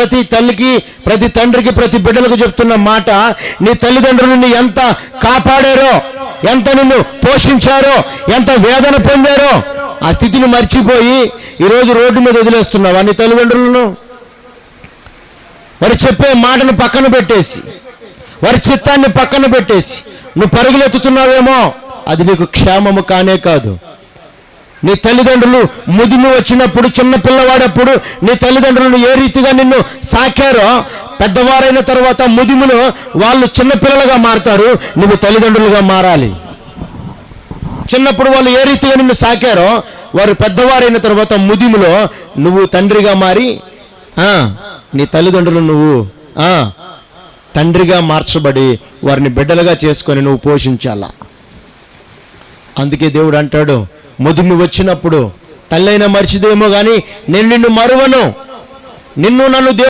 ప్రతి తల్లికి, ప్రతి తండ్రికి, ప్రతి బిడ్డలకు చెప్తున్న మాట, నీ తల్లిదండ్రులు నిన్ను ఎంత కాపాడారో, ఎంత నిన్ను పోషించారో, ఎంత వేదన పొందారో, ఆ స్థితిని మర్చిపోయి ఈరోజు రోడ్డు మీద వదిలేస్తున్నావా నీ తల్లిదండ్రులను? వారు చెప్పే మాటను పక్కన పెట్టేసి, వారి చిత్తాన్ని పక్కన పెట్టేసి నువ్వు పరుగులెత్తుతున్నావేమో, అది నీకు క్షేమము కానే కాదు. నీ తల్లిదండ్రులు ముదిమి వచ్చినప్పుడు, చిన్న పిల్లవాడప్పుడు నీ తల్లిదండ్రులను ఏ రీతిగా నిన్ను సాకారో, పెద్దవారైన తర్వాత ముదిములో వాళ్ళు చిన్నపిల్లలుగా మారుతారు, నువ్వు తల్లిదండ్రులుగా మారాలి. చిన్నప్పుడు వాళ్ళు ఏ రీతిగా నిన్ను సాకారో, వారు పెద్దవారైన తర్వాత ముదిములో నువ్వు తండ్రిగా మారి నీ తల్లిదండ్రులు నువ్వు తండ్రిగా మార్చబడి వారిని బిడ్డలుగా చేసుకొని నువ్వు పోషించాలా. అందుకే దేవుడు అంటాడు, ముదిమి వచ్చినప్పుడు తల్లైన మర్చిదేమో కానీ నేను నిన్ను మరువను, నిన్ను నన్ను